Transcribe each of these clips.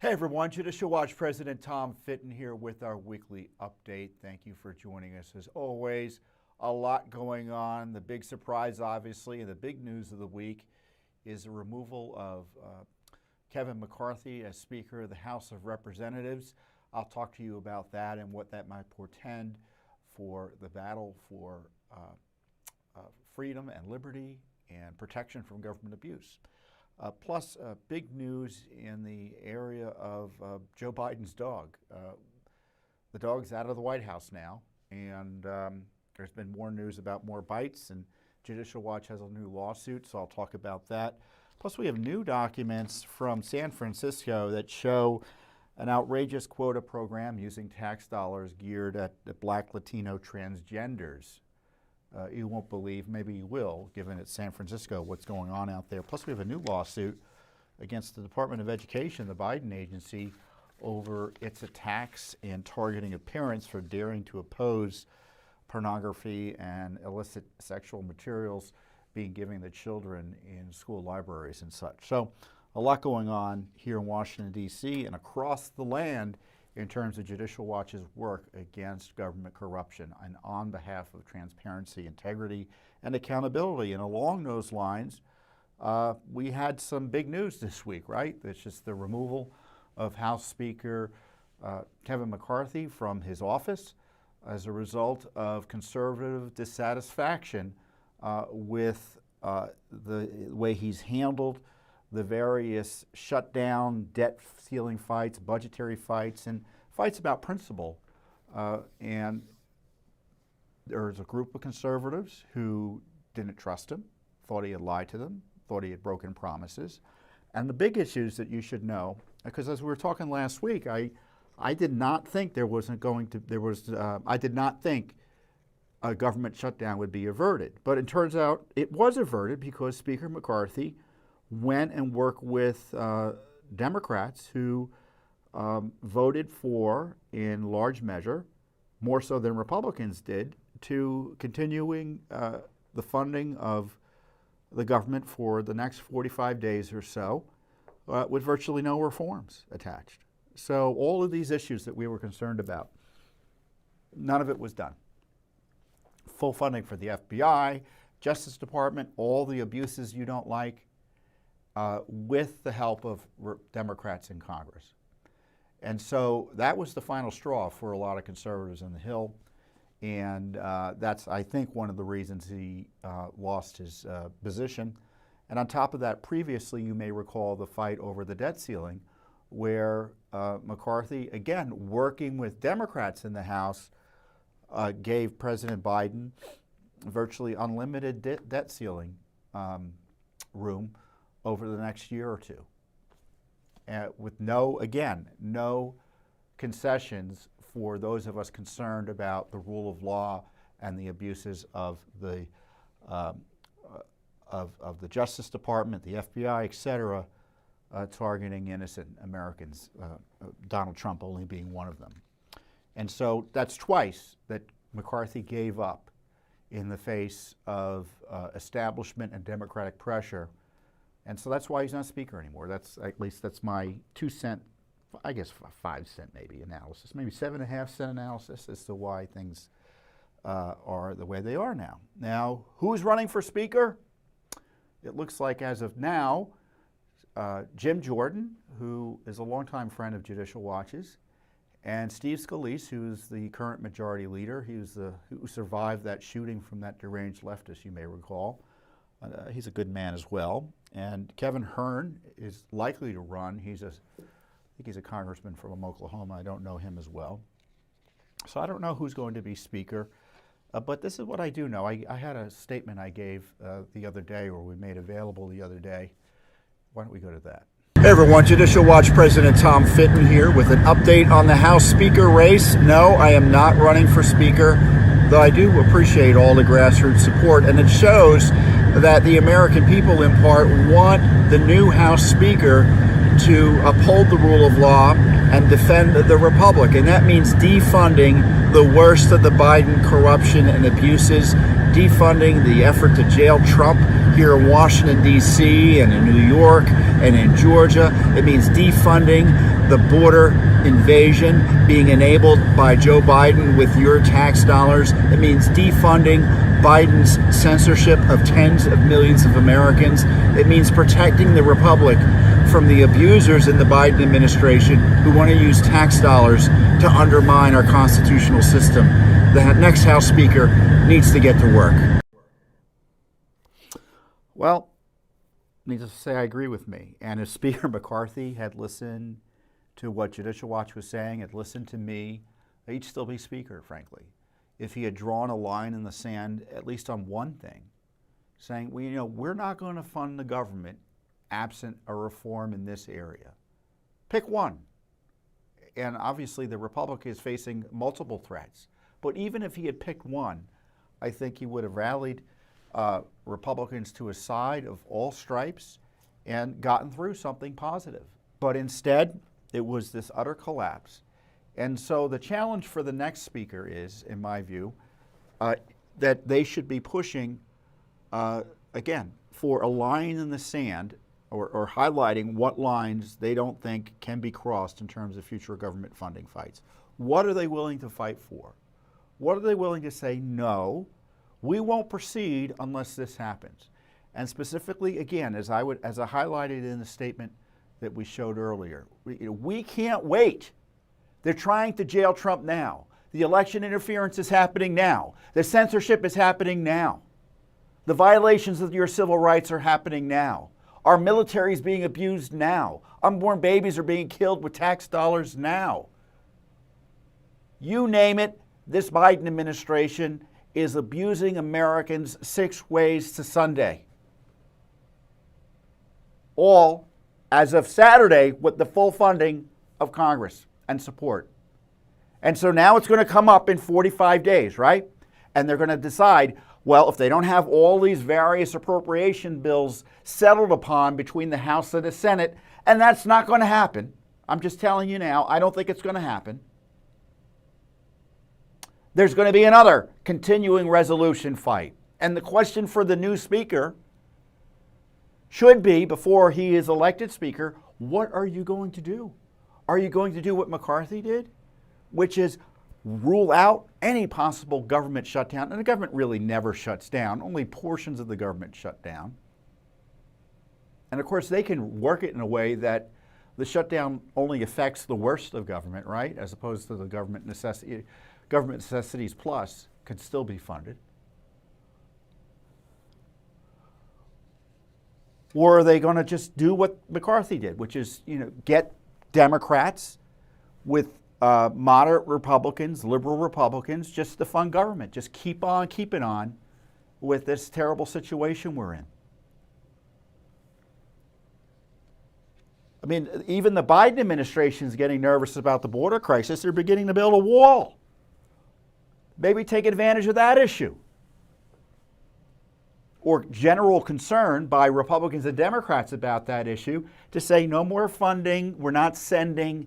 Hey everyone, Judicial Watch President Tom Fitton here with our weekly update. Thank you for joining us. As always, a lot going on. The big surprise, obviously, and the big news of the week is the removal of Kevin McCarthy as Speaker of the House of Representatives. I'll talk to you about that and what that might portend for the battle for freedom and liberty and protection from government abuse. Plus, big news in the area of Joe Biden's dog. The dog's out of the White House now, and there's been more news about more bites, and Judicial Watch has a new lawsuit, so I'll talk about that. Plus, we have new documents from San Francisco that show an outrageous quota program using tax dollars geared at Black Latino transgenders. You won't believe, maybe you will, given it's San Francisco, what's going on out there. Plus, we have a new lawsuit against the Department of Education, the Biden agency, over its attacks and targeting of parents for daring to oppose pornography and illicit sexual materials being given to children in school libraries and such. So, a lot going on here in Washington, D.C. and across the land in terms of Judicial Watch's work against government corruption and on behalf of transparency, integrity, and accountability. And along those lines, we had some big news this week, right? It's just the removal of House Speaker Kevin McCarthy from his office as a result of conservative dissatisfaction with the way he's handled the various shutdown, debt ceiling fights, budgetary fights, and fights about principle. And there's a group of conservatives who didn't trust him, thought he had lied to them, thought he had broken promises. And the big issues that you should know, because as we were talking last week, I did not think I did not think a government shutdown would be averted. But it turns out it was averted because Speaker McCarthy went and worked with Democrats who voted for, in large measure, more so than Republicans did, to continuing the funding of the government for the next 45 days or so with virtually no reforms attached. So all of these issues that we were concerned about, none of it was done. Full funding for the FBI, Justice Department, all the abuses you don't like, with the help of Democrats in Congress. And so that was the final straw for a lot of conservatives on the Hill. And that's, I think, one of the reasons he lost his position. And on top of that, previously, you may recall the fight over the debt ceiling, where McCarthy, again, working with Democrats in the House, gave President Biden virtually unlimited debt ceiling room over the next year or two, with no concessions for those of us concerned about the rule of law and the abuses of the Justice Department, the FBI, et cetera, targeting innocent Americans, Donald Trump only being one of them. And so that's twice that McCarthy gave up in the face of establishment and Democratic pressure. And so that's why he's not Speaker anymore. At least that's my 2 cent, I guess 5 cent maybe analysis, maybe 7.5 cent analysis as to why things are the way they are now. Now, who's running for Speaker? It looks like as of now, Jim Jordan, who is a longtime friend of Judicial Watch's, and Steve Scalise, who's the current majority leader. He was who survived that shooting from that deranged leftist, you may recall. He's a good man as well. And Kevin Hearn is likely to run. I think he's a congressman from Oklahoma. I don't know him as well. So I don't know who's going to be Speaker. But this is what I do know. I had a statement I gave the other day, or we made available the other day. Why don't we go to that? Hey everyone, Judicial Watch President Tom Fitton here with an update on the House Speaker race. No, I am not running for Speaker, though I do appreciate all the grassroots support, and it shows that the American people in part want the new House Speaker to uphold the rule of law and defend the republic. And that means defunding the worst of the Biden corruption and abuses, defunding the effort to jail Trump here in Washington, D.C. and in New York and in Georgia. It means defunding the border invasion being enabled by Joe Biden with your tax dollars. It means defunding Biden's censorship of tens of millions of Americans. It means protecting the republic from the abusers in the Biden administration who want to use tax dollars to undermine our constitutional system. The next House Speaker needs to get to work. Well, needless to say, I agree with me. And if Speaker McCarthy had listened to what Judicial Watch was saying, had listened to me, he'd still be Speaker, frankly. If he had drawn a line in the sand, at least on one thing, saying, well, you know, we're not going to fund the government absent a reform in this area. Pick one. And obviously the Republic is facing multiple threats. But even if he had picked one, I think he would have rallied Republicans to his side of all stripes and gotten through something positive. But instead, it was this utter collapse. And so the challenge for the next speaker is, in my view, that they should be pushing, again, for a line in the sand or highlighting what lines they don't think can be crossed in terms of future government funding fights. What are they willing to fight for? What are they willing to say, no, we won't proceed unless this happens? And specifically, again, as I highlighted in the statement that we showed earlier, we can't wait. They're trying to jail Trump now. The election interference is happening now. The censorship is happening now. The violations of your civil rights are happening now. Our military is being abused now. Unborn babies are being killed with tax dollars now. You name it, this Biden administration is abusing Americans 6 ways to Sunday. All, as of Saturday, with the full funding of Congress and support. And so now it's going to come up in 45 days, right? And they're going to decide, well, if they don't have all these various appropriation bills settled upon between the House and the Senate, and that's not going to happen. I'm just telling you now, I don't think it's going to happen. There's going to be another continuing resolution fight. And the question for the new speaker should be, before he is elected speaker, what are you going to do? Are you going to do what McCarthy did, which is rule out any possible government shutdown? And the government really never shuts down. Only portions of the government shut down. And of course, they can work it in a way that the shutdown only affects the worst of government, right? As opposed to the government necessities plus could still be funded. Or are they going to just do what McCarthy did, which is, get Democrats with moderate Republicans, liberal Republicans, just to fund government. Just keep on keeping on with this terrible situation we're in. I mean, even the Biden administration is getting nervous about the border crisis. They're beginning to build a wall. Maybe take advantage of that issue. Or general concern by Republicans and Democrats about that issue to say no more funding. We're not sending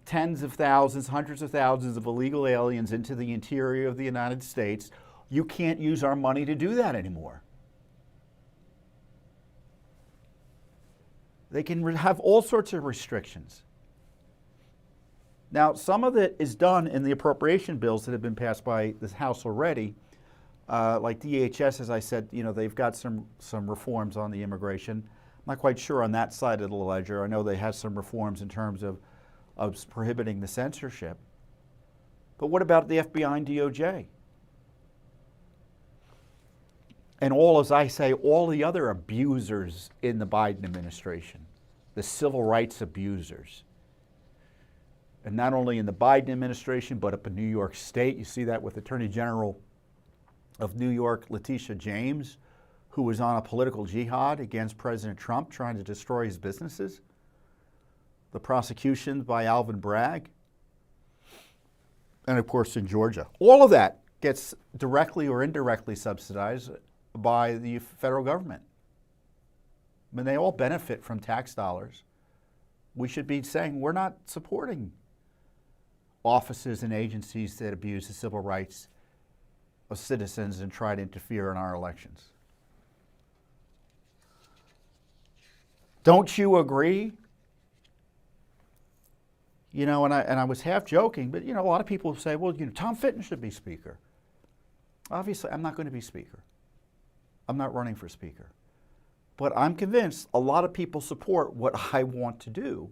tens of thousands, hundreds of thousands of illegal aliens into the interior of the United States. You can't use our money to do that anymore. They can have all sorts of restrictions. Now, some of it is done in the appropriation bills that have been passed by the House already. Like DHS, as I said, they've got some reforms on the immigration. I'm not quite sure on that side of the ledger. I know they have some reforms in terms of prohibiting the censorship. But what about the FBI and DOJ? And as I say, all the other abusers in the Biden administration, the civil rights abusers. And not only in the Biden administration, but up in New York State. You see that with Attorney General of New York, Letitia James, who was on a political jihad against President Trump, trying to destroy his businesses. The prosecution by Alvin Bragg. And of course in Georgia. All of that gets directly or indirectly subsidized by the federal government. I mean, they all benefit from tax dollars we should be saying we're not supporting offices and agencies that abuse the civil rights of citizens and try to interfere in our elections. Don't you agree? You know, and I was half joking, but you know, a lot of people say, well, you know, Tom Fitton should be Speaker. Obviously, I'm not going to be Speaker. I'm not running for Speaker. But I'm convinced a lot of people support what I want to do,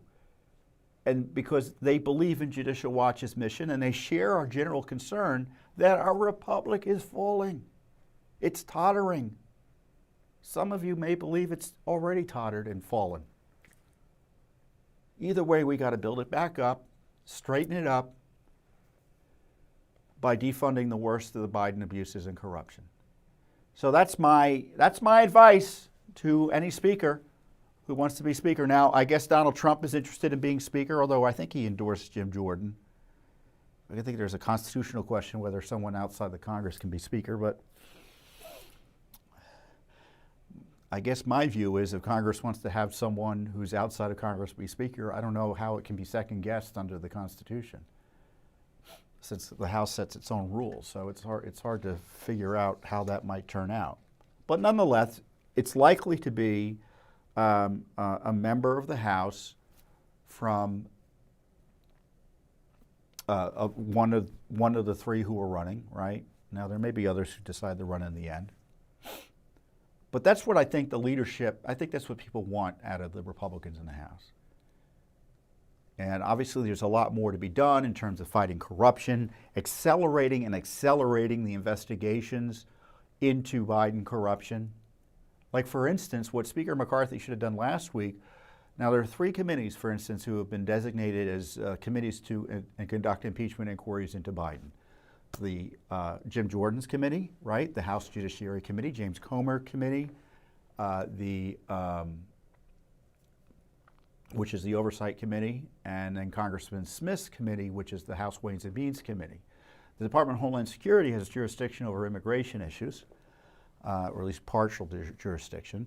and because they believe in Judicial Watch's mission and they share our general concern that our republic is falling. It's tottering. Some of you may believe it's already tottered and fallen. Either way, we got to build it back up, straighten it up by defunding the worst of the Biden abuses and corruption. So that's my advice to any speaker who wants to be Speaker. Now, I guess Donald Trump is interested in being Speaker, although I think he endorsed Jim Jordan. I think there's a constitutional question whether someone outside the Congress can be Speaker, but I guess my view is if Congress wants to have someone who's outside of Congress be Speaker, I don't know how it can be second-guessed under the Constitution, since the House sets its own rules. So it's hard to figure out how that might turn out. But nonetheless, it's likely to be a member of the House from one of the three who are running, right? Now, there may be others who decide to run in the end. But that's what I think the leadership, I think that's what people want out of the Republicans in the House. And obviously there's a lot more to be done in terms of fighting corruption, accelerating the investigations into Biden corruption. Like, for instance, what Speaker McCarthy should have done last week. Now, there are three committees, for instance, who have been designated as committees to conduct impeachment inquiries into Biden. The Jim Jordan's committee, right? The House Judiciary Committee, James Comer Committee, which is the Oversight Committee, and then Congressman Smith's committee, which is the House Ways and Means Committee. The Department of Homeland Security has jurisdiction over immigration issues, or at least partial jurisdiction.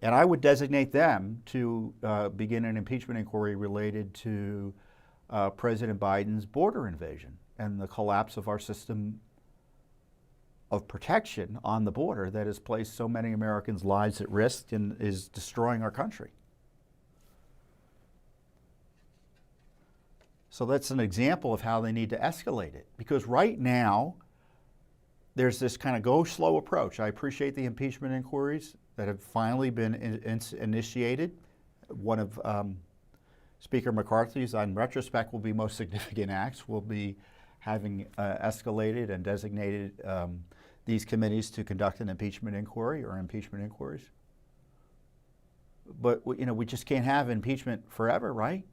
And I would designate them to begin an impeachment inquiry related to President Biden's border invasion and the collapse of our system of protection on the border that has placed so many Americans' lives at risk and is destroying our country. So that's an example of how they need to escalate it. Because right now, there's this kind of go slow approach. I appreciate the impeachment inquiries that have finally been initiated. One of Speaker McCarthy's, in retrospect, will be most significant acts will be having escalated and designated these committees to conduct an impeachment inquiry or impeachment inquiries. But you know, we just can't have impeachment forever, right?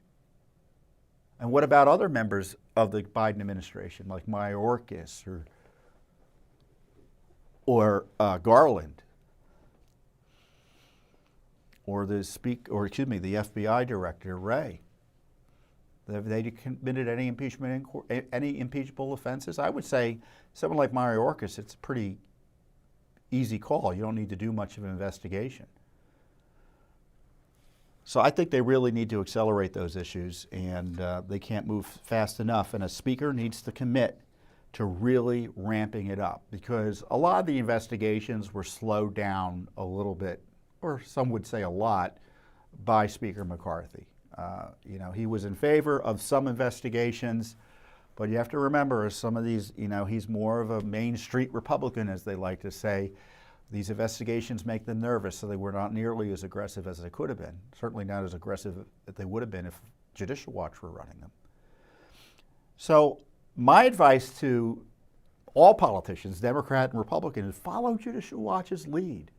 And what about other members of the Biden administration, like Mayorkas or Garland, or the FBI director Wray? Have they committed any any impeachable offenses? I would say someone like Mayorkas, it's a pretty easy call. You don't need to do much of an investigation. So I think they really need to accelerate those issues, and they can't move fast enough. And a speaker needs to commit to really ramping it up, because a lot of the investigations were slowed down a little bit, or some would say a lot, by Speaker McCarthy. You know, he was in favor of some investigations, but you have to remember some of these, you know, he's more of a Main Street Republican, as they like to say. These investigations make them nervous, so they were not nearly as aggressive as they could have been. Certainly not as aggressive as they would have been if Judicial Watch were running them. So my advice to all politicians, Democrat and Republican, is follow Judicial Watch's lead.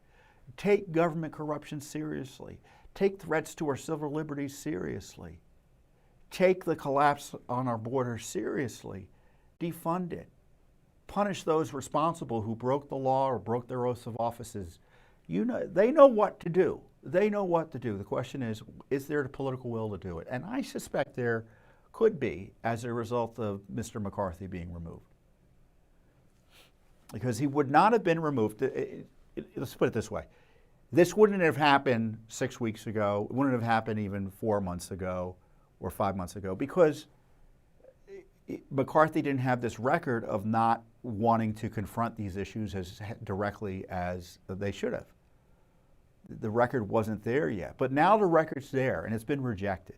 Take government corruption seriously. Take threats to our civil liberties seriously. Take the collapse on our border seriously. Defund it. Punish those responsible who broke the law or broke their oaths of offices. You know, they know what to do. They know what to do. The question is there the political will to do it? And I suspect there could be as a result of Mr. McCarthy being removed. Because he would not have been removed. Let's put it this way. This wouldn't have happened 6 weeks ago. It wouldn't have happened even 4 months ago or 5 months ago, because McCarthy didn't have this record of not wanting to confront these issues as directly as they should have. The record wasn't there yet, but now the record's there and it's been rejected.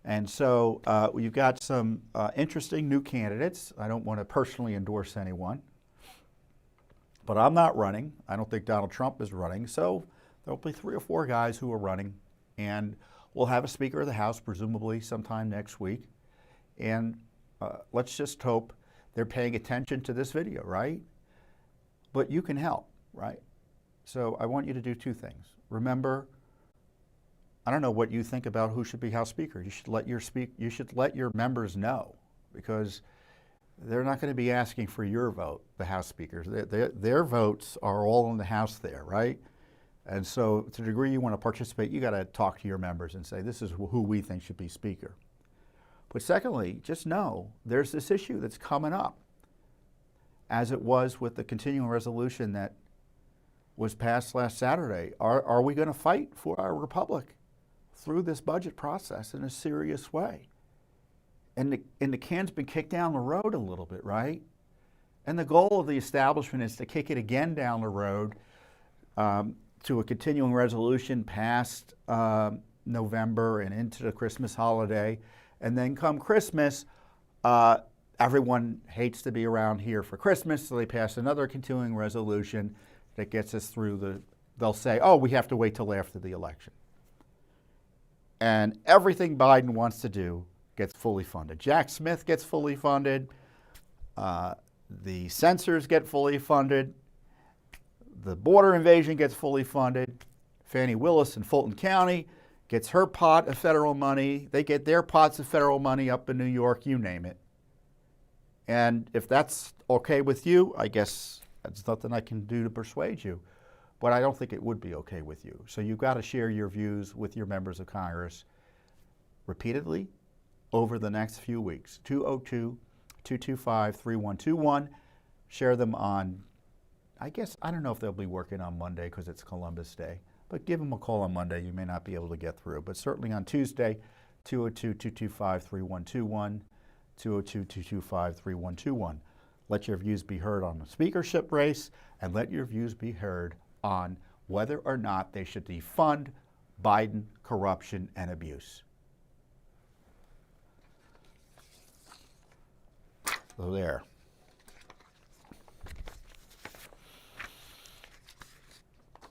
And so you've got some interesting new candidates. I don't want to personally endorse anyone, but I'm not running. I don't think Donald Trump is running. So there'll be 3 or 4 guys who are running, and we'll have a Speaker of the House presumably sometime next week. And let's just hope they're paying attention to this video, right? But you can help, right? So I want you to do 2 things. Remember, I don't know what you think about who should be House Speaker. You should let your members know, because they're not going to be asking for your vote, the House Speakers. Their votes are all in the House there, right? And so to the degree you want to participate, you got to talk to your members and say, this is who we think should be Speaker. But secondly, just know there's this issue that's coming up, as it was with the continuing resolution that was passed last Saturday. Are we going to fight for our republic through this budget process in a serious way? And the can's been kicked down the road a little bit, right? And the goal of the establishment is to kick it again down the road to a continuing resolution past November and into the Christmas holiday. And then come Christmas, everyone hates to be around here for Christmas, so they pass another continuing resolution that gets us through they'll say, oh, we have to wait till after the election. And everything Biden wants to do gets fully funded. Jack Smith gets fully funded. The censors get fully funded. The border invasion gets fully funded. Fannie Willis in Fulton County gets her pot of federal money. They get their pots of federal money up in New York, you name it. And if that's okay with you, I guess that's nothing I can do to persuade you. But I don't think it would be okay with you. So you've got to share your views with your members of Congress repeatedly over the next few weeks. 202-225-3121. Share them on, I don't know if they'll be working on Monday because it's Columbus Day. But give them a call on Monday. You may not be able to get through. But certainly on Tuesday, 202-225-3121, 202-225-3121. Let your views be heard on the speakership race, and let your views be heard on whether or not they should defund Biden corruption and abuse. So there.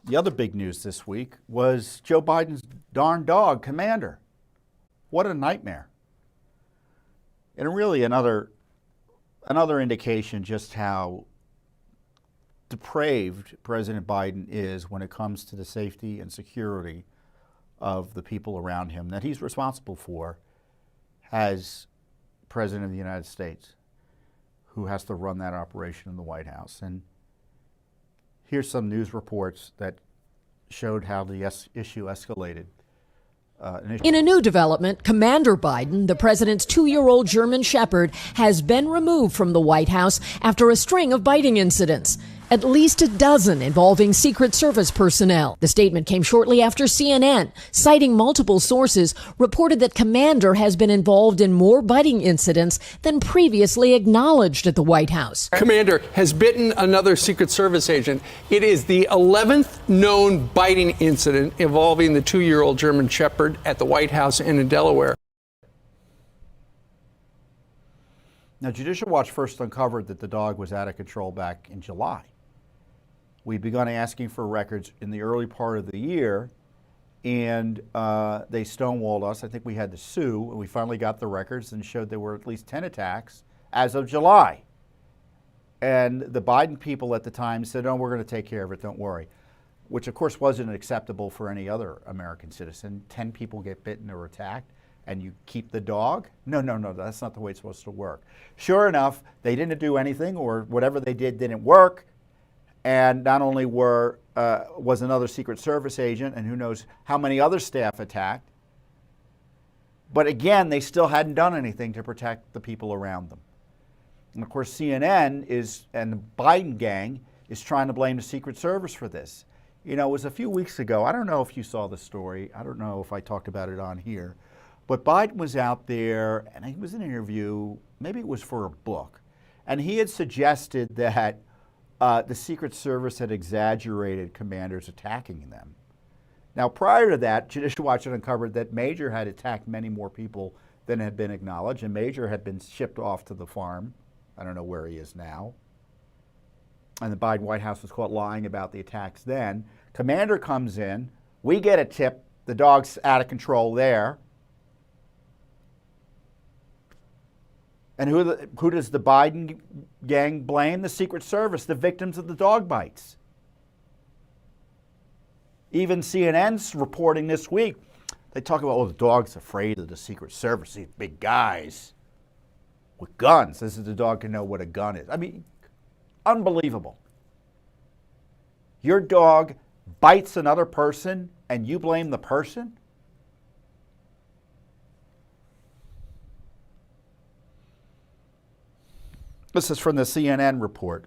The other big news this week was Joe Biden's darn dog, Commander. What a nightmare. And really another indication just how depraved President Biden is when it comes to the safety and security of the people around him that he's responsible for as President of the United States, who has to run that operation in the White House. And here's some news reports that showed how the issue escalated. In a new development, Commander Biden, the president's 2-year-old German Shepherd, has been removed from the White House after a string of biting incidents. At least a dozen involving Secret Service personnel. The statement came shortly after CNN, citing multiple sources, reported that Commander has been involved in more biting incidents than previously acknowledged at the White House. Commander has bitten another Secret Service agent. It is the 11th known biting incident involving the 2-year-old German Shepherd at the White House and in Delaware. Now, Judicial Watch first uncovered that the dog was out of control back in July. We'd begun asking for records in the early part of the year, and they stonewalled us. I think we had to sue, and we finally got the records and showed there were at least 10 attacks as of July. And the Biden people at the time said, oh, we're going to take care of it, don't worry, which of course wasn't acceptable for any other American citizen. 10 people get bitten or attacked, and you keep the dog? No, that's not the way it's supposed to work. Sure enough, they didn't do anything, or whatever they did didn't work. And not only was another Secret Service agent, and who knows how many other staff attacked, but again, they still hadn't done anything to protect the people around them. And of course, CNN and the Biden gang is trying to blame the Secret Service for this. You know, it was a few weeks ago. I don't know if you saw the story. I don't know if I talked about it on here. But Biden was out there, and he was in an interview, maybe it was for a book, and he had suggested that the Secret Service had exaggerated commanders attacking them. Now, prior to that, Judicial Watch had uncovered that Major had attacked many more people than had been acknowledged, and Major had been shipped off to the farm. I don't know where he is now. And the Biden White House was caught lying about the attacks then. Commander comes in. We get a tip. The dog's out of control there. And who does the Biden gang blame? The Secret Service, the victims of the dog bites. Even CNN's reporting this week, they talk about, oh, the dog's afraid of the Secret Service, these big guys with guns. This is the dog can know what a gun is. I mean, unbelievable. Your dog bites another person and you blame the person? This is from the CNN report.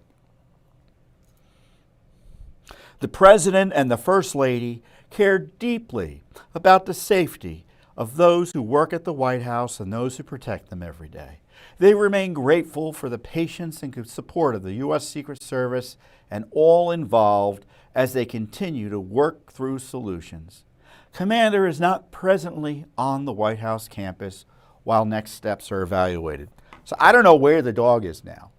The President and the First Lady care deeply about the safety of those who work at the White House and those who protect them every day. They remain grateful for the patience and support of the U.S. Secret Service and all involved as they continue to work through solutions. Commander is not presently on the White House campus while next steps are evaluated. So I don't know where the dog is now.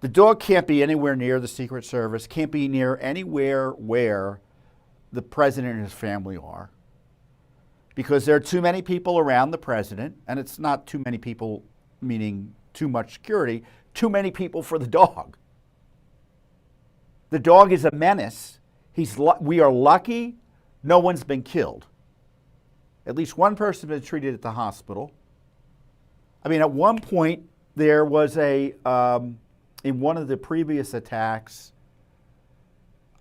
The dog can't be anywhere near the Secret Service, can't be near anywhere where the president and his family are, because there are too many people around the president, and it's not too many people meaning too much security, too many people for the dog. The dog is a menace. We are lucky no one's been killed. At least one person has been treated at the hospital. I mean, at one point, there was in one of the previous attacks,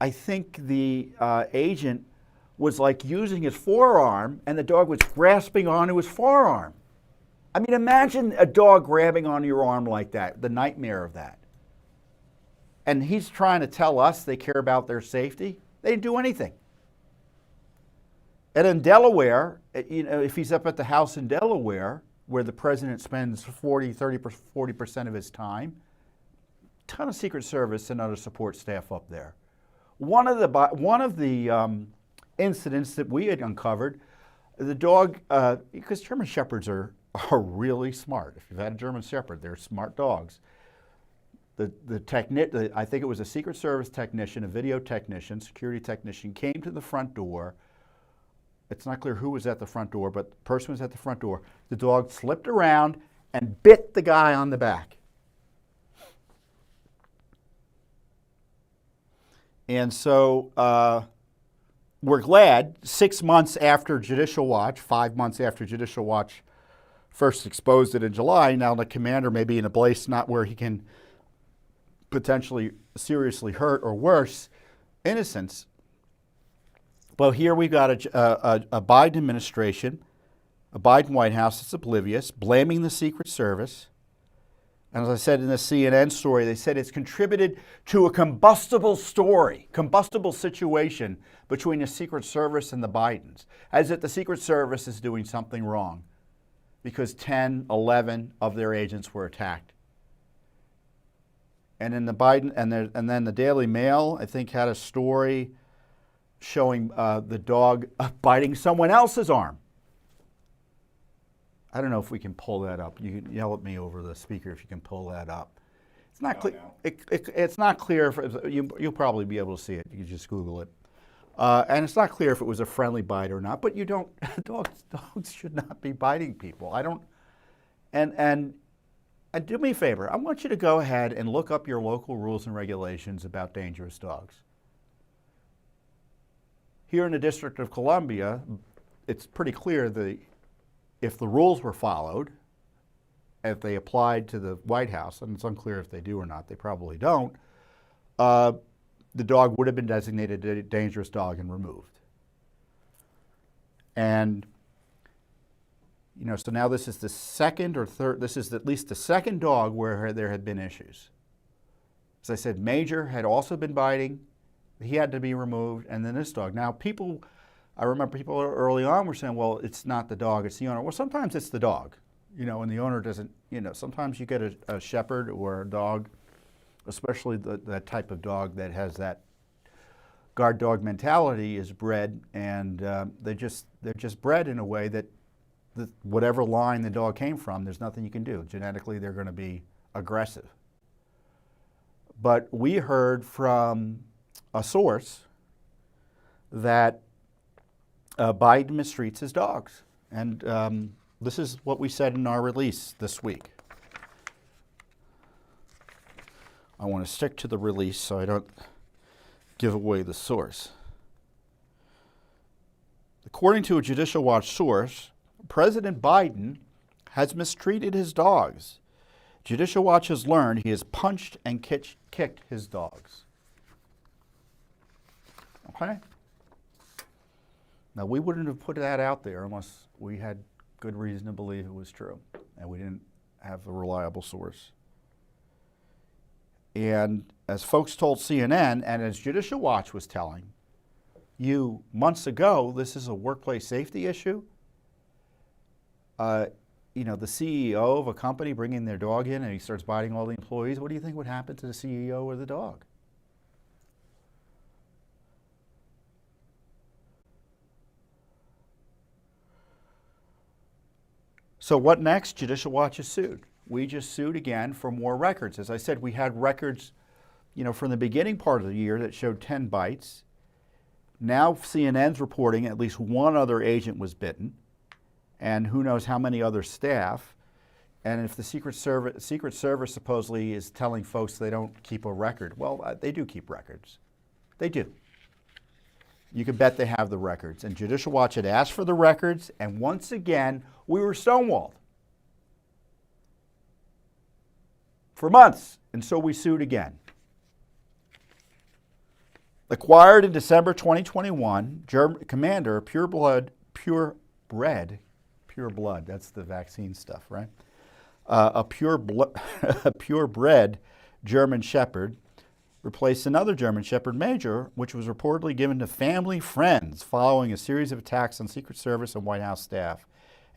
I think the agent was like using his forearm and the dog was grasping onto his forearm. I mean, imagine a dog grabbing onto your arm like that, the nightmare of that. And he's trying to tell us they care about their safety. They didn't do anything. And in Delaware, you know, if he's up at the house in Delaware, where the president spends 40% of his time, ton of Secret Service and other support staff up there. One of the incidents that we had uncovered, the dog, because German Shepherds are really smart. If you've had a German Shepherd, they're smart dogs. I think it was a Secret Service technician, a video technician, security technician, came to the front door. It's not clear who was at the front door, but the person was at the front door. The dog slipped around and bit the guy on the back. And so we're glad 6 months after Judicial Watch, 5 months after Judicial Watch first exposed it in July, now the commander may be in a place not where he can potentially seriously hurt or worse innocents. Well, here we've got a Biden administration, a Biden White House that's oblivious, blaming the Secret Service. And as I said in the CNN story, they said it's contributed to a combustible situation between the Secret Service and the Bidens, as if the Secret Service is doing something wrong because 10, 11 of their agents were attacked. And in the Biden, and then the Daily Mail, I think, had a story showing the dog biting someone else's arm. I don't know if we can pull that up. You can yell at me over the speaker if you can pull that up. It's not clear. It's not clear. You'll probably be able to see it. You can just Google it. And it's not clear if it was a friendly bite or not. But you don't. Dogs should not be biting people. I don't. And do me a favor. I want you to go ahead and look up your local rules and regulations about dangerous dogs. Here in the District of Columbia, it's pretty clear that if the rules were followed, if they applied to the White House, and it's unclear if they do or not, they probably don't, the dog would have been designated a dangerous dog and removed. And, you know, so now this is the second or third, this is at least the second dog where there had been issues. As I said, Major had also been biting. he had to be removed, and then this dog. Now, I remember people early on were saying, well, it's not the dog, it's the owner. Well, sometimes it's the dog, and the owner doesn't, sometimes you get a shepherd or a dog, especially that type of dog that has that guard dog mentality, is bred, and they're just bred in a way that whatever line the dog came from, there's nothing you can do. Genetically, they're going to be aggressive. But we heard from a source that Biden mistreats his dogs. And this is what we said in our release this week. I want to stick to the release so I don't give away the source. According to a Judicial Watch source, President Biden has mistreated his dogs. Judicial Watch has learned he has punched and kicked his dogs. Okay? Now, we wouldn't have put that out there unless we had good reason to believe it was true, and we didn't have a reliable source. And as folks told CNN, and as Judicial Watch was telling you months ago, this is a workplace safety issue. The CEO of a company bringing their dog in and he starts biting all the employees, what do you think would happen to the CEO or the dog? So what next? Judicial Watch is sued. We just sued again for more records. As I said, we had records, from the beginning part of the year that showed 10 bites. Now CNN's reporting at least one other agent was bitten, and who knows how many other staff. And if the Secret Service supposedly is telling folks they don't keep a record, well, they do keep records. They do. You can bet they have the records. And Judicial Watch had asked for the records, and once again, we were stonewalled for months, and so we sued again. Acquired in December 2021, German commander, purebred, that's the vaccine stuff, right? A purebred German Shepherd replaced another German Shepherd Major, which was reportedly given to family friends following a series of attacks on Secret Service and White House staff.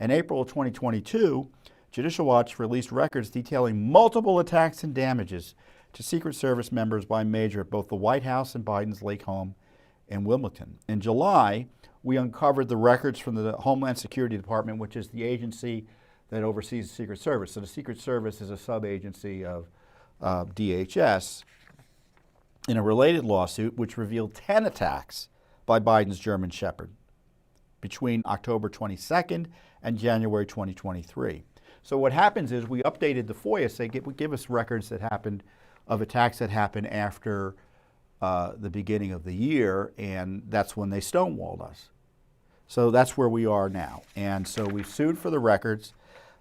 In April of 2022, Judicial Watch released records detailing multiple attacks and damages to Secret Service members by Major at both the White House and Biden's Lake home in Wilmington. In July, we uncovered the records from the Homeland Security Department, which is the agency that oversees the Secret Service. So the Secret Service is a sub-agency of DHS, in a related lawsuit which revealed 10 attacks by Biden's German Shepherd between October 22nd and January 2023. So what happens is we updated the FOIA, say give us records that happened, of attacks that happened after the beginning of the year, and that's when they stonewalled us. So that's where we are now. And so we've sued for the records.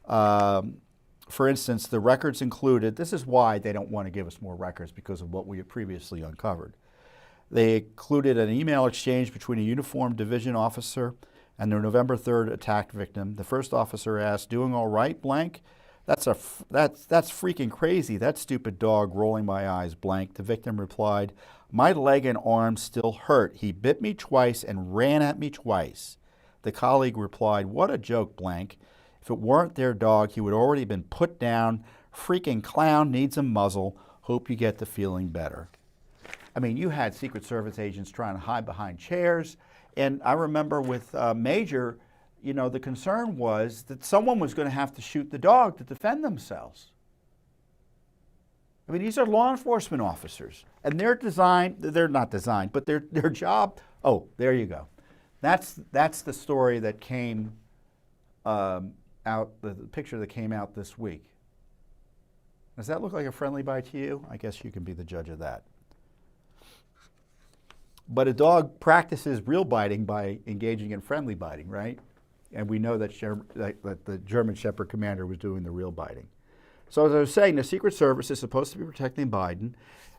For instance, the records included, this is why they don't want to give us more records, because of what we had previously uncovered. They included an email exchange between a uniformed division officer and their November 3rd attack victim. The first officer asked, "Doing all right, blank?" That's freaking crazy. That stupid dog rolling my eyes, blank. The victim replied, "My leg and arm still hurt. He bit me twice and ran at me twice." The colleague replied, "What a joke, blank. If it weren't their dog, he would already been put down. Freaking clown needs a muzzle. Hope you get the feeling better." I mean, you had Secret Service agents trying to hide behind chairs. And I remember with Major, the concern was that someone was going to have to shoot the dog to defend themselves. I mean, these are law enforcement officers, and they're not designed, but their job, oh, there you go. That's the story that came out, the picture that came out this week. Does that look like a friendly bite to you? I guess you can be the judge of that. But a dog practices real biting by engaging in friendly biting, right? And we know that the German Shepherd commander was doing the real biting. So as I was saying, the Secret Service is supposed to be protecting Biden.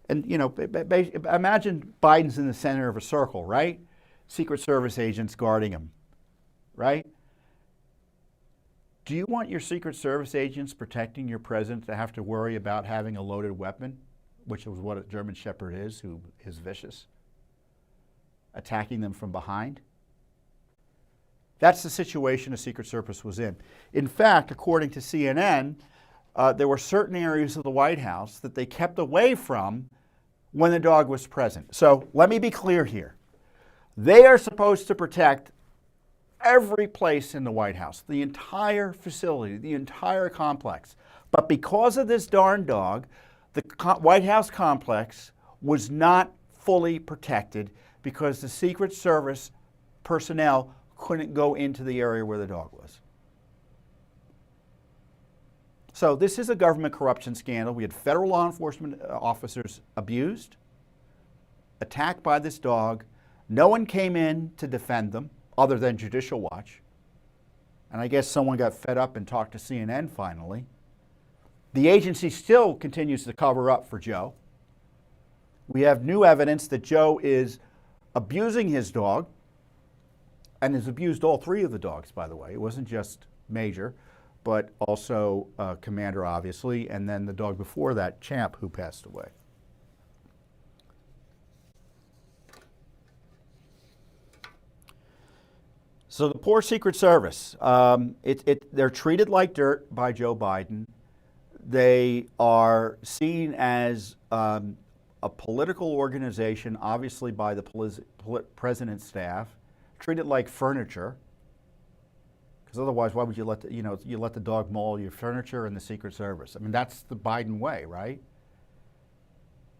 And, imagine Biden's in the center of a circle, right? Secret Service agents guarding him, right? Do you want your Secret Service agents protecting your president to have to worry about having a loaded weapon, which is what a German Shepherd is, who is vicious? attacking them from behind. That's the situation the Secret Service was in. In fact, according to CNN, there were certain areas of the White House that they kept away from when the dog was present. So let me be clear here. They are supposed to protect every place in the White House, the entire facility, the entire complex. But because of this darn dog, the White House complex was not fully protected because the Secret Service personnel couldn't go into the area where the dog was. So this is a government corruption scandal. We had federal law enforcement officers abused, attacked by this dog. No one came in to defend them other than Judicial Watch. And I guess someone got fed up and talked to CNN finally. The agency still continues to cover up for Joe. We have new evidence that Joe is abusing his dog and has abused all three of the dogs, by the way. It wasn't just Major, but also Commander, obviously, and then the dog before that, Champ, who passed away. So the poor Secret Service, they're treated like dirt by Joe Biden. They are seen as a political organization, obviously by the president's staff, treated like furniture. Because otherwise, why would you let you let the dog maul your furniture in the Secret Service? I mean, that's the Biden way, right?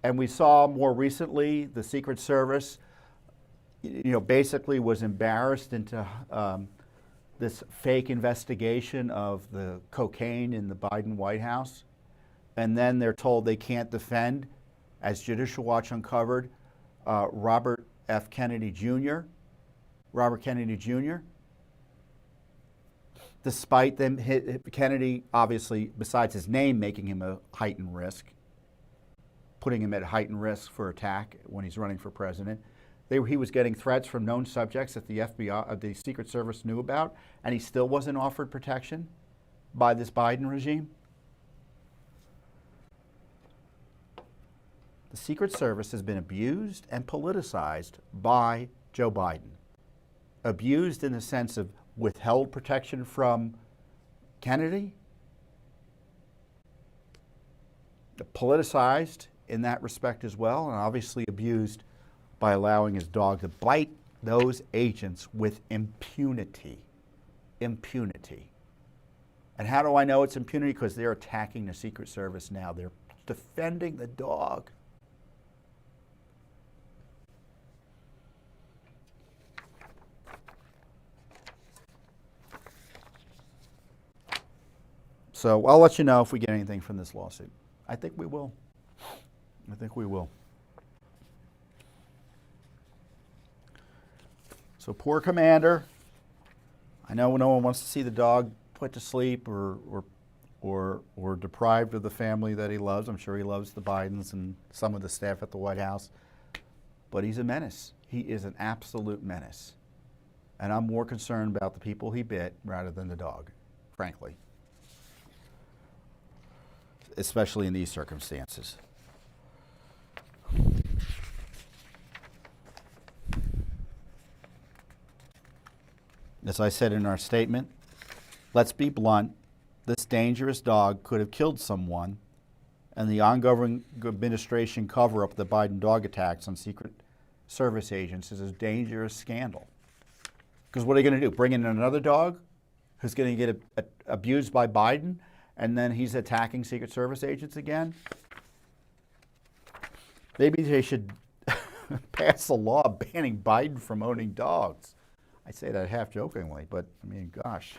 And we saw more recently the Secret Service, basically was embarrassed into this fake investigation of the cocaine in the Biden White House. And then they're told they can't defend, as Judicial Watch uncovered, Robert Kennedy Jr., despite them, Kennedy, obviously, besides his name making him a heightened risk, putting him at heightened risk for attack when he's running for president. He was getting threats from known subjects that the FBI, the Secret Service knew about, and he still wasn't offered protection by this Biden regime. The Secret Service has been abused and politicized by Joe Biden. Abused in the sense of withheld protection from Kennedy, politicized in that respect as well, and obviously abused by allowing his dog to bite those agents with impunity. Impunity. And how do I know it's impunity? Because they're attacking the Secret Service now. They're defending the dog. So I'll let you know if we get anything from this lawsuit. I think we will. I think we will. So poor Commander. I know no one wants to see the dog put to sleep or deprived of the family that he loves. I'm sure he loves the Bidens and some of the staff at the White House. But he's a menace. He is an absolute menace. And I'm more concerned about the people he bit rather than the dog, frankly. Especially in these circumstances. As I said in our statement, let's be blunt. This dangerous dog could have killed someone, and the ongoing administration cover-up of the Biden dog attacks on Secret Service agents is a dangerous scandal. Because what are they going to do? Bring in another dog who's going to get abused by Biden, and then he's attacking Secret Service agents again? Maybe they should pass a law banning Biden from owning dogs. I say that half jokingly, but I mean, gosh.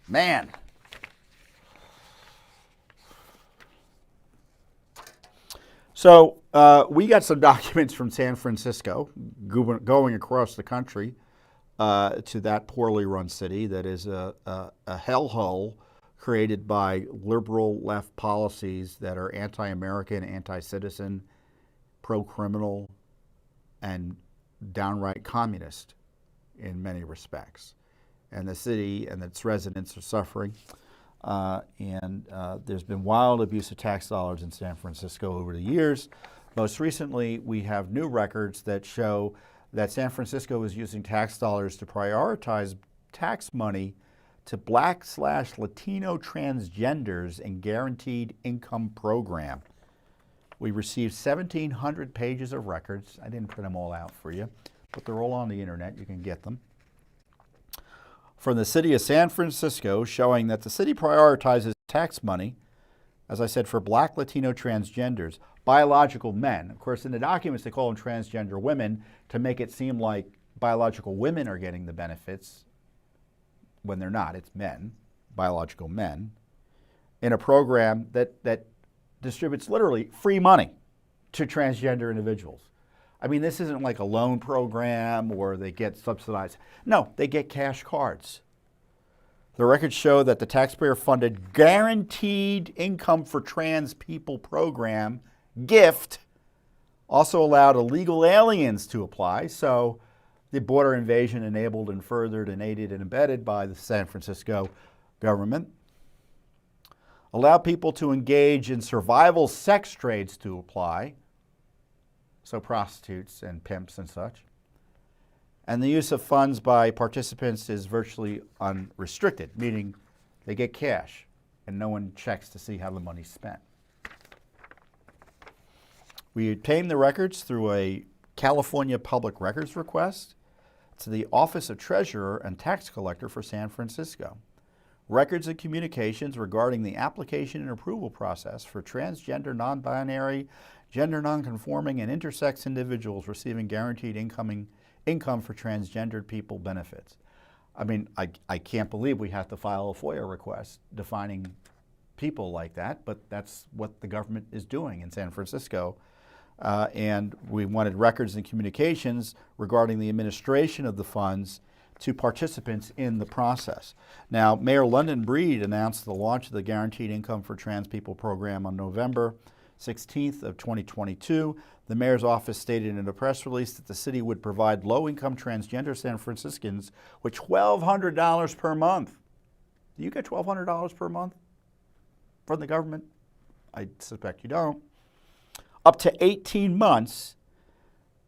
Man. So we got some documents from San Francisco going across the country to that poorly run city that is a hellhole created by liberal left policies that are anti-American, anti-citizen, pro-criminal, and downright communist in many respects. And the city and its residents are suffering. And there's been wild abuse of tax dollars in San Francisco over the years. Most recently, we have new records that show that San Francisco is using tax dollars to prioritize tax money to Black/Latino transgenders in guaranteed income program. We received 1,700 pages of records. I didn't print them all out for you, but they're all on the internet. You can get them. From the city of San Francisco, showing that the city prioritizes tax money, as I said, for Black, Latino transgenders, biological men. Of course, in the documents, they call them transgender women to make it seem like biological women are getting the benefits when they're not. It's men, biological men, in a program that distributes literally free money to transgender individuals. I mean, this isn't like a loan program or they get subsidized. No, they get cash cards. The records show that the taxpayer-funded Guaranteed Income for Trans People program, GIFT, also allowed illegal aliens to apply. So the border invasion enabled and furthered and aided and abetted by the San Francisco government allowed people to engage in survival sex trades to apply, so prostitutes and pimps and such. And the use of funds by participants is virtually unrestricted, meaning they get cash and no one checks to see how the money's spent. We obtained the records through a California Public Records request to the Office of Treasurer and Tax Collector for San Francisco. Records and communications regarding the application and approval process for transgender, non-binary, gender non-conforming, and intersex individuals receiving guaranteed income for transgendered people benefits. I mean, I can't believe we have to file a FOIA request defining people like that, but that's what the government is doing in San Francisco. And we wanted records and communications regarding the administration of the funds to participants in the process. Now, Mayor London Breed announced the launch of the Guaranteed Income for Trans People program on November 16th of 2022. The mayor's office stated in a press release that the city would provide low-income transgender San Franciscans with $1,200 per month. Do you get $1,200 per month from the government? I suspect you don't. Up to 18 months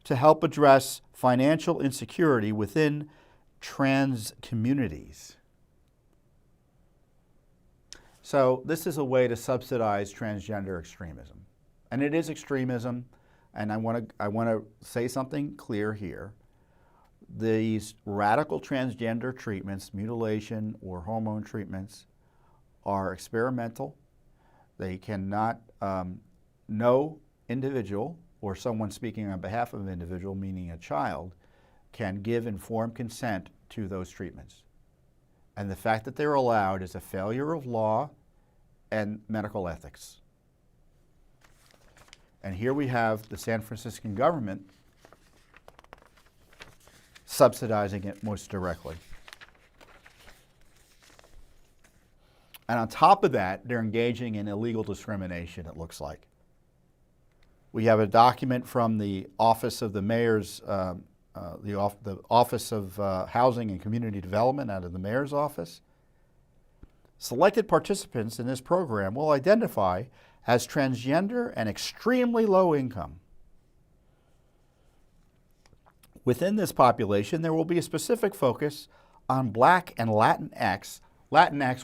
to help address financial insecurity within trans communities. So this is a way to subsidize transgender extremism. And it is extremism, and I want to say something clear here. These radical transgender treatments, mutilation or hormone treatments, are experimental. They cannot, no individual or someone speaking on behalf of an individual, meaning a child, can give informed consent to those treatments. And the fact that they're allowed is a failure of law and medical ethics. And here we have the San Franciscan government subsidizing it most directly. And on top of that, they're engaging in illegal discrimination, it looks like. We have a document from the Office of the Mayor's the Office of Housing and Community Development out of the Mayor's office. Selected participants in this program will identify as transgender and extremely low income. Within this population, there will be a specific focus on Black and Latinx,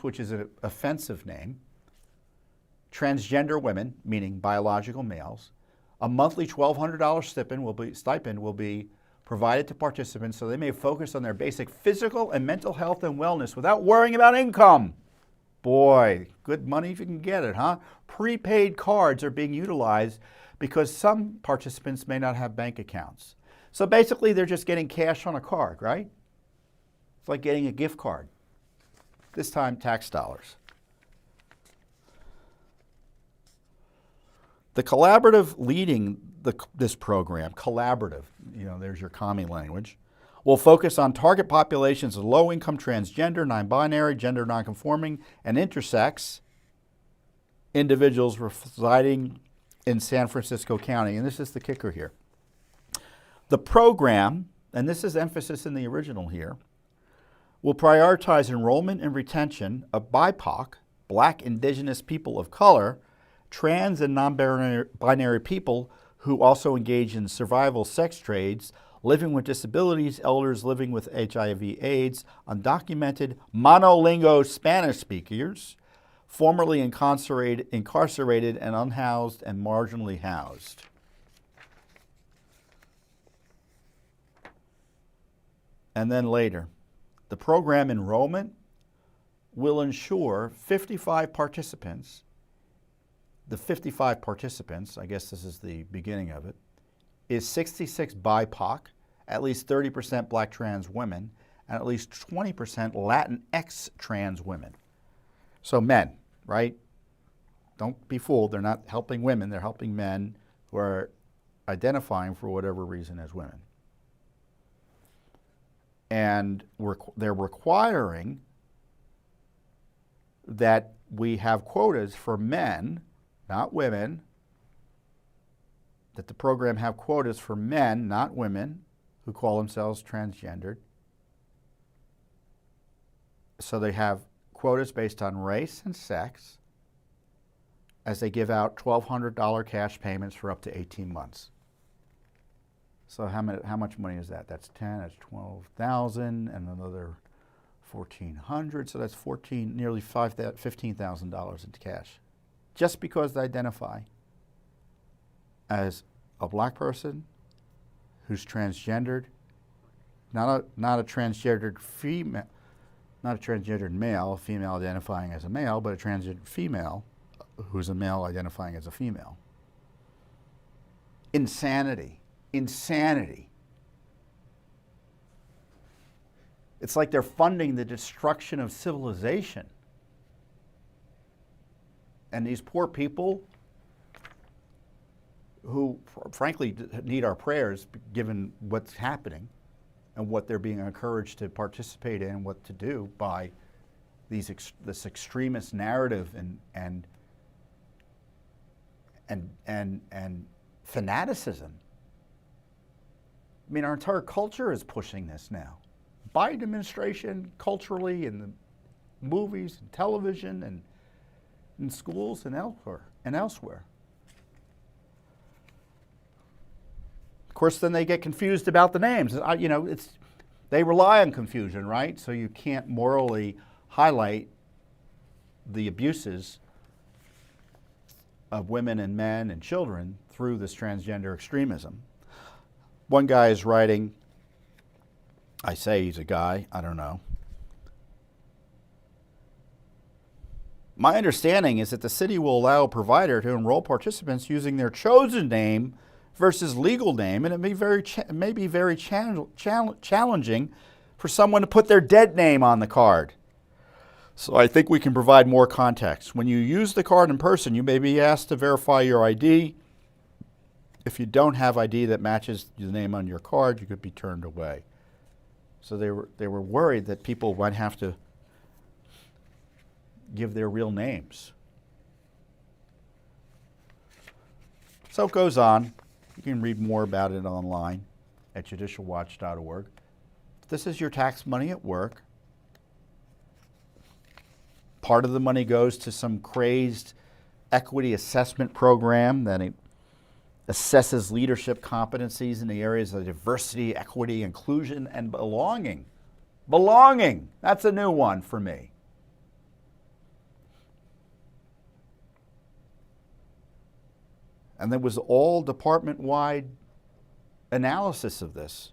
which is an offensive name, transgender women, meaning biological males. A monthly $1,200 stipend will be provided to participants so they may focus on their basic physical and mental health and wellness without worrying about income. Boy, good money if you can get it, huh? Prepaid cards are being utilized because some participants may not have bank accounts. So basically, they're just getting cash on a card, right? It's like getting a gift card. This time, tax dollars. The collaborative leading this program, collaborative, there's your commie language, will focus on target populations of low-income transgender, non-binary, gender non-conforming, and intersex individuals residing in San Francisco County. And this is the kicker here. The program, and this is emphasis in the original here, will prioritize enrollment and retention of BIPOC, Black, Indigenous people of color, trans and non-binary people who also engage in survival sex trades, living with disabilities, elders living with HIV/AIDS, undocumented monolingo Spanish speakers, formerly incarcerated and unhoused and marginally housed. And then later, the program enrollment will ensure 55 participants. The 55 participants, I guess this is the beginning of it, is 66 BIPOC, at least 30% Black trans women, and at least 20% Latinx trans women. So men, right? Don't be fooled, they're not helping women, they're helping men who are identifying for whatever reason as women. And they're requiring that we have quotas for men, not women, that the program have quotas for men, not women, who call themselves transgendered. So they have quotas based on race and sex as they give out $1,200 cash payments for up to 18 months. So how much money is that? That's 10, that's 12,000, and another 1,400, so that's nearly $15,000 into cash. Just because they identify as a Black person who's transgendered, not a transgendered female, not a transgendered male, female identifying as a male, but a transgendered female who's a male identifying as a female. Insanity. Insanity. It's like they're funding the destruction of civilization. And these poor people who frankly need our prayers given what's happening and what they're being encouraged to participate in and what to do by this extremist narrative and fanaticism. I mean, our entire culture is pushing this now. Biden administration, culturally, in the movies, and television, and in schools, and elsewhere. Of course, then they get confused about the names. They rely on confusion, right? So you can't morally highlight the abuses of women and men and children through this transgender extremism. One guy is writing, I say he's a guy, I don't know. My understanding is that the city will allow a provider to enroll participants using their chosen name versus legal name, and it may be very challenging for someone to put their dead name on the card. So I think we can provide more context. When you use the card in person, you may be asked to verify your ID. If you don't have ID that matches the name on your card, you could be turned away. So they were worried that people might have to give their real names. So it goes on. You can read more about it online at judicialwatch.org. This is your tax money at work. Part of the money goes to some crazed equity assessment program that assesses leadership competencies in the areas of diversity, equity, inclusion, and belonging. Belonging, that's a new one for me. And there was all department-wide analysis of this.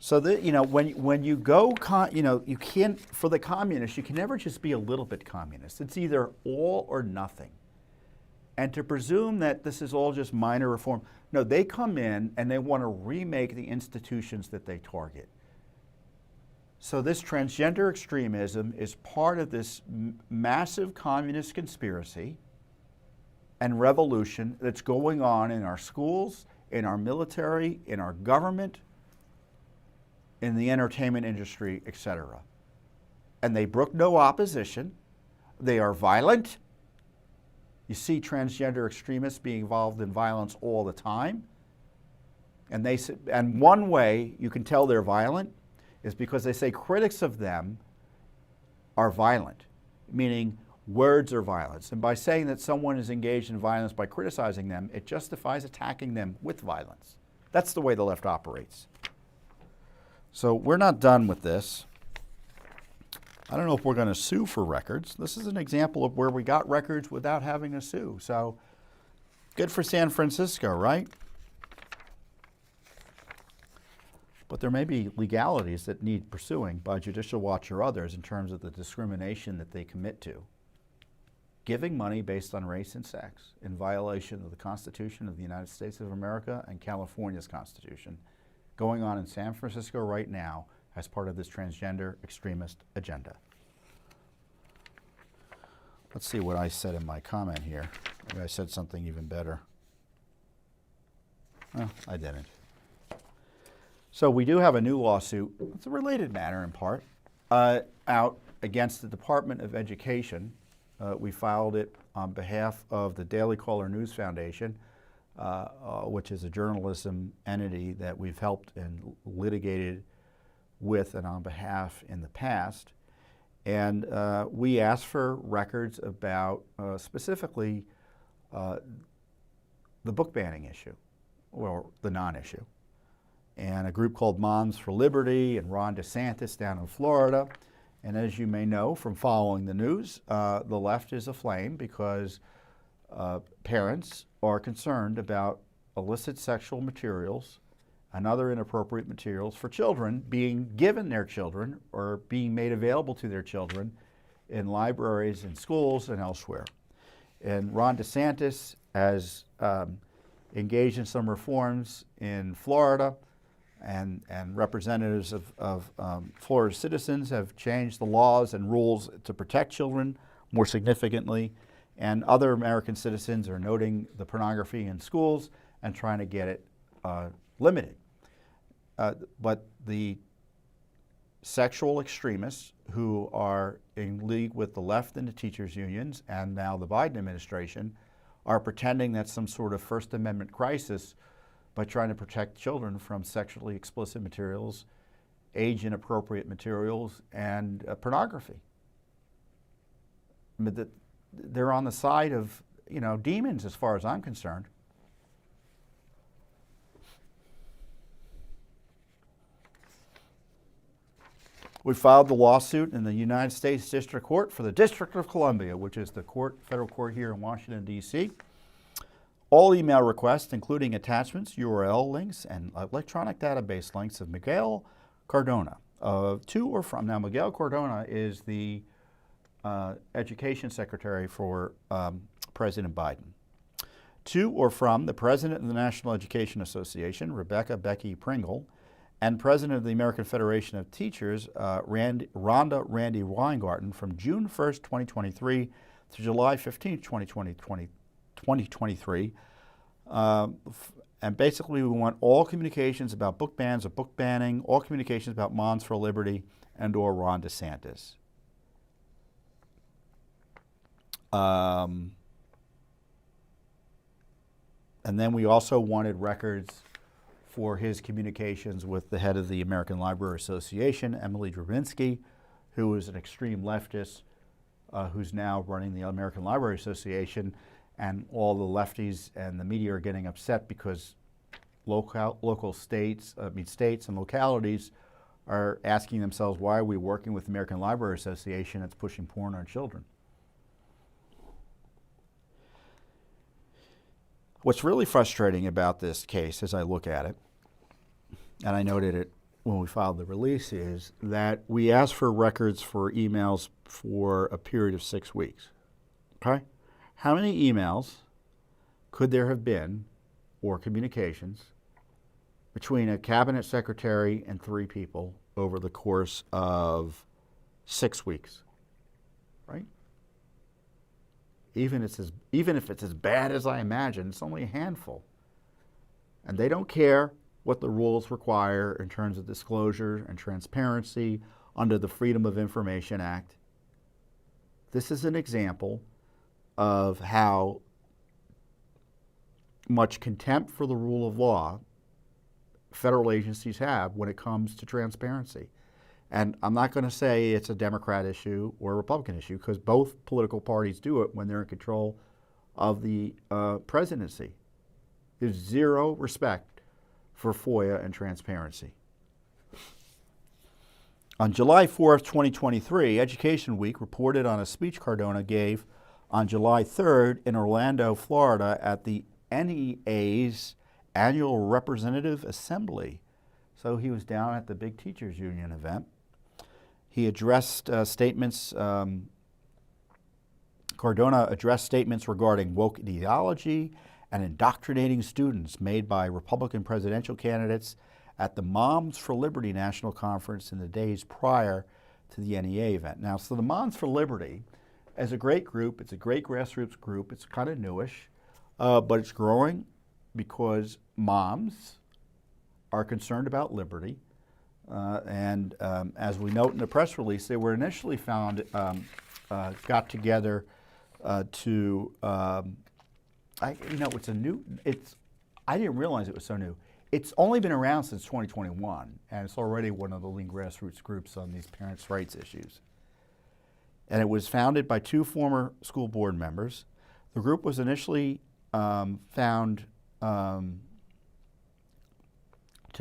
So that, when you go, you can't, for the communists, you can never just be a little bit communist. It's either all or nothing. And to presume that this is all just minor reform, no, they come in and they want to remake the institutions that they target. So this transgender extremism is part of this massive communist conspiracy and revolution that's going on in our schools, in our military, in our government, in the entertainment industry, etc. And they brook no opposition. They are violent. You see transgender extremists being involved in violence all the time. And one way you can tell they're violent is because they say critics of them are violent, meaning Words are violence. And by saying that someone is engaged in violence by criticizing them, it justifies attacking them with violence. That's the way the left operates. So we're not done with this. I don't know if we're going to sue for records. This is an example of where we got records without having to sue. So good for San Francisco, right? But there may be legalities that need pursuing by Judicial Watch or others in terms of the discrimination that they commit to. Giving money based on race and sex in violation of the Constitution of the United States of America and California's Constitution, going on in San Francisco right now as part of this transgender extremist agenda. Let's see what I said in my comment here. Maybe I said something even better. Well, I didn't. So we do have a new lawsuit. It's a related matter in part, out against the Department of Education. We filed it on behalf of the Daily Caller News Foundation, which is a journalism entity that we've helped and litigated with and on behalf in the past. And we asked for records about specifically the book banning issue, or the non-issue. And a group called Moms for Liberty and Ron DeSantis down in Florida. And as you may know from following the news, the left is aflame because parents are concerned about illicit sexual materials and other inappropriate materials for children being given their children or being made available to their children in libraries and schools and elsewhere. And Ron DeSantis has engaged in some reforms in Florida, and representatives of Florida citizens have changed the laws and rules to protect children more significantly, and other American citizens are noting the pornography in schools and trying to get it limited. But the sexual extremists who are in league with the left and the teachers' unions and now the Biden administration are pretending that's some sort of First Amendment crisis by trying to protect children from sexually explicit materials, age-inappropriate materials, and pornography. I mean, they're on the side of, demons as far as I'm concerned. We filed the lawsuit in the United States District Court for the District of Columbia, which is the federal court here in Washington, D.C. All email requests, including attachments, URL links, and electronic database links of Miguel Cardona, to or from. Now, Miguel Cardona is the Education Secretary for President Biden. To or from the President of the National Education Association, Rebecca Becky Pringle, and President of the American Federation of Teachers, Rhonda Randy Weingarten, from June 1st, 2023 to July 15th, 2023. And basically, we want all communications about book bans or book banning, all communications about Moms for Liberty and or Ron DeSantis. And then we also wanted records for his communications with the head of the American Library Association, Emily Drabinski, who is an extreme leftist who's now running the American Library Association, and all the lefties and the media are getting upset because states and localities are asking themselves, why are we working with the American Library Association that's pushing porn on children? What's really frustrating about this case as I look at it, and I noted it when we filed the release, is that we asked for records for emails for a period of 6 weeks. Okay? How many emails could there have been, or communications, between a cabinet secretary and 3 people over the course of 6 weeks? Right? Even if it's as bad as I imagine, it's only a handful. And they don't care what the rules require in terms of disclosure and transparency under the Freedom of Information Act. This is an example of how much contempt for the rule of law federal agencies have when it comes to transparency. And I'm not going to say it's a Democrat issue or a Republican issue, because both political parties do it when they're in control of the presidency. There's zero respect for FOIA and transparency. On July 4th, 2023, Education Week reported on a speech Cardona gave on July 3rd in Orlando, Florida at the NEA's annual Representative Assembly. So he was down at the big teachers union event. He addressed Cardona addressed statements regarding woke ideology and indoctrinating students made by Republican presidential candidates at the Moms for Liberty National Conference in the days prior to the NEA event. Now, so the Moms for Liberty is a great group. It's a great grassroots group. It's kind of newish, but it's growing because moms are concerned about liberty. And as we note in the press release, they were initially got together to, I didn't realize it was so new. It's only been around since 2021, and it's already one of the leading grassroots groups on these parents' rights issues. And it was founded by two former school board members. The group was initially found to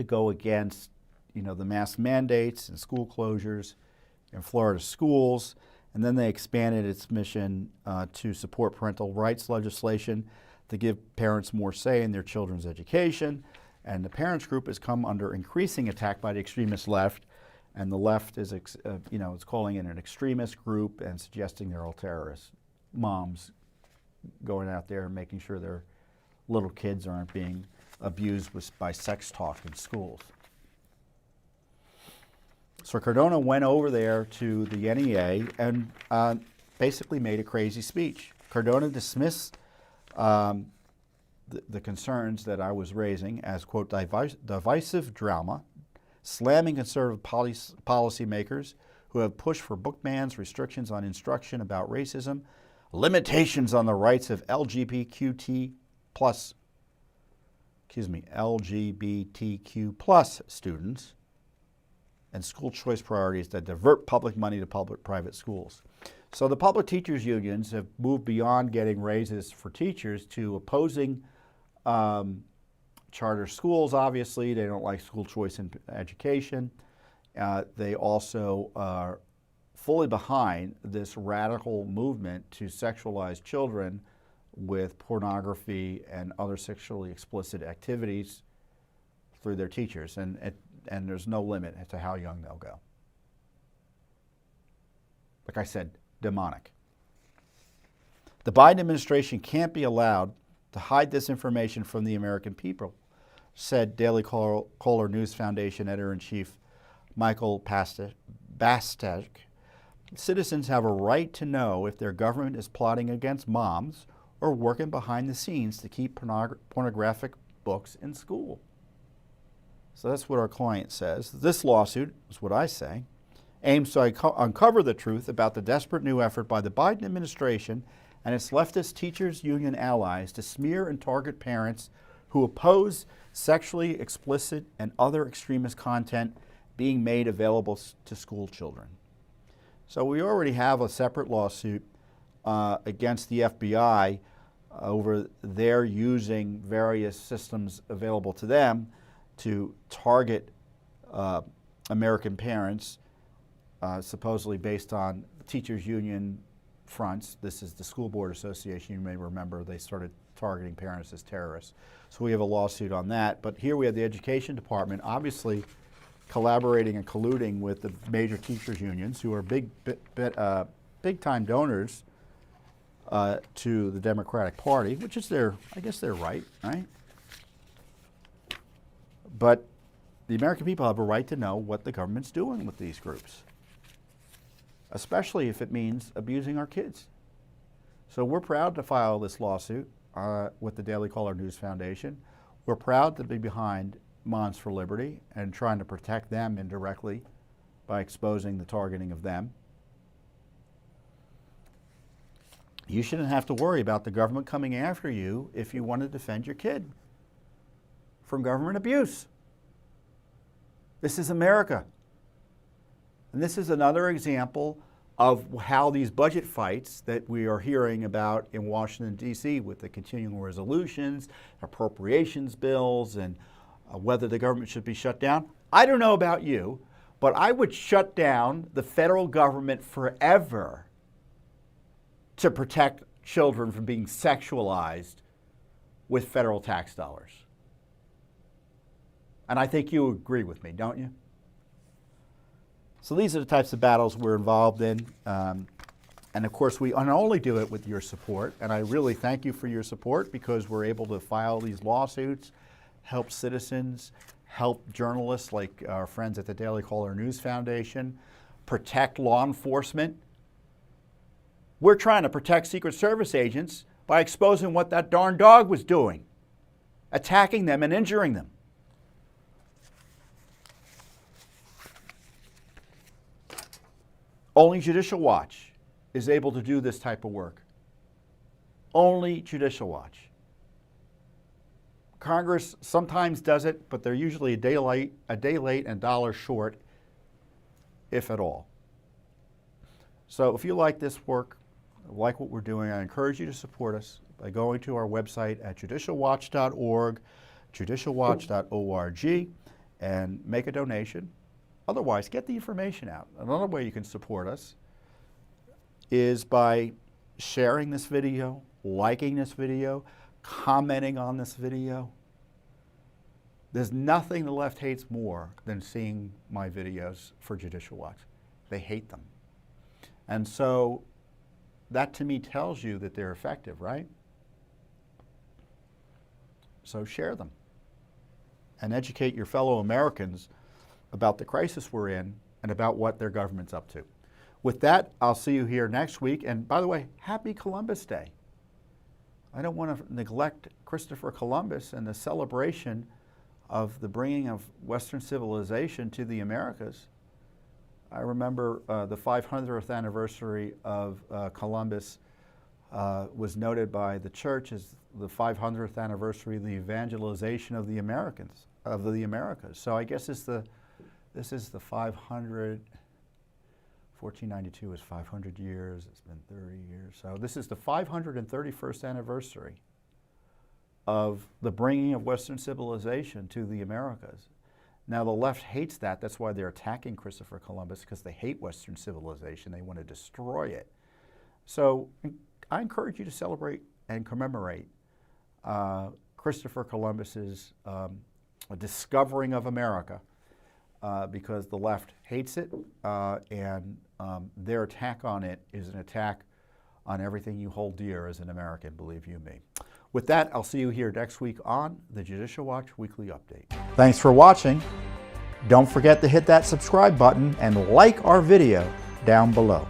go against, the mask mandates and school closures in Florida schools, and then they expanded its mission to support parental rights legislation to give parents more say in their children's education. And the parents group has come under increasing attack by the extremist left, and the left is, it's calling it an extremist group and suggesting they're all terrorists. Moms going out there and making sure their little kids aren't being abused by sex talk in schools. So Cardona went over there to the NEA and basically made a crazy speech. Cardona dismissed the concerns that I was raising as, quote, divisive drama, slamming conservative policymakers who have pushed for book bans, restrictions on instruction about racism, limitations on the rights of LGBTQ plus students, and school choice priorities that divert public money to public-private schools. So the public teachers unions have moved beyond getting raises for teachers to opposing charter schools. Obviously, they don't like school choice in education. They also are fully behind this radical movement to sexualize children with pornography and other sexually explicit activities through their teachers, and there's no limit as to how young they'll go. Like I said, demonic. The Biden administration can't be allowed to hide this information from the American people, said Daily Caller News Foundation editor-in-chief Michael Bastek. Citizens have a right to know if their government is plotting against moms or working behind the scenes to keep pornographic books in school. So that's what our client says. This lawsuit, is what I say, aims to uncover the truth about the desperate new effort by the Biden administration and its leftist teachers union allies to smear and target parents who oppose sexually explicit and other extremist content being made available to school children. So we already have a separate lawsuit against the FBI over their using various systems available to them to target American parents, supposedly based on teachers union fronts. This is the School Board Association. You may remember they started targeting parents as terrorists. So we have a lawsuit on that. But here we have the Education Department obviously collaborating and colluding with the major teachers unions, who are big-time donors to the Democratic Party, which is their right? But the American people have a right to know what the government's doing with these groups, especially if it means abusing our kids. So we're proud to file this lawsuit with the Daily Caller News Foundation. We're proud to be behind Moms for Liberty and trying to protect them indirectly by exposing the targeting of them. You shouldn't have to worry about the government coming after you if you want to defend your kid from government abuse. This is America. And this is another example of how these budget fights that we are hearing about in Washington, D.C. with the continuing resolutions, appropriations bills, and whether the government should be shut down. I don't know about you, but I would shut down the federal government forever to protect children from being sexualized with federal tax dollars. And I think you agree with me, don't you? So these are the types of battles we're involved in. And of course, we not only do it with your support, and I really thank you for your support because we're able to file these lawsuits, help citizens, help journalists like our friends at the Daily Caller News Foundation, protect law enforcement. We're trying to protect Secret Service agents by exposing what that darn dog was doing, attacking them and injuring them. Only Judicial Watch is able to do this type of work. Only Judicial Watch. Congress sometimes does it, but they're usually a day late and $1 short, if at all. So if you like this work, like what we're doing, I encourage you to support us by going to our website at judicialwatch.org, judicialwatch.org, and make a donation. Otherwise, get the information out. Another way you can support us is by sharing this video, liking this video, commenting on this video. There's nothing the left hates more than seeing my videos for Judicial Watch. They hate them. And so that to me tells you that they're effective, right? So share them and educate your fellow Americans about the crisis we're in and about what their government's up to. With that, I'll see you here next week. And by the way, happy Columbus Day. I don't want to neglect Christopher Columbus and the celebration of the bringing of Western civilization to the Americas. I remember the 500th anniversary of Columbus was noted by the church as the 500th anniversary of the evangelization of the Americans, of the Americas. So I guess this is the 500, 1492 is 500 years, it's been 30 years. So this is the 531st anniversary of the bringing of Western civilization to the Americas. Now the left hates that, that's why they're attacking Christopher Columbus, because they hate Western civilization, they want to destroy it. So I encourage you to celebrate and commemorate Christopher Columbus's discovering of America. Because the left hates it, and their attack on it is an attack on everything you hold dear as an American, believe you me. With that, I'll see you here next week on the Judicial Watch Weekly Update. Thanks for watching. Don't forget to hit that subscribe button and like our video down below.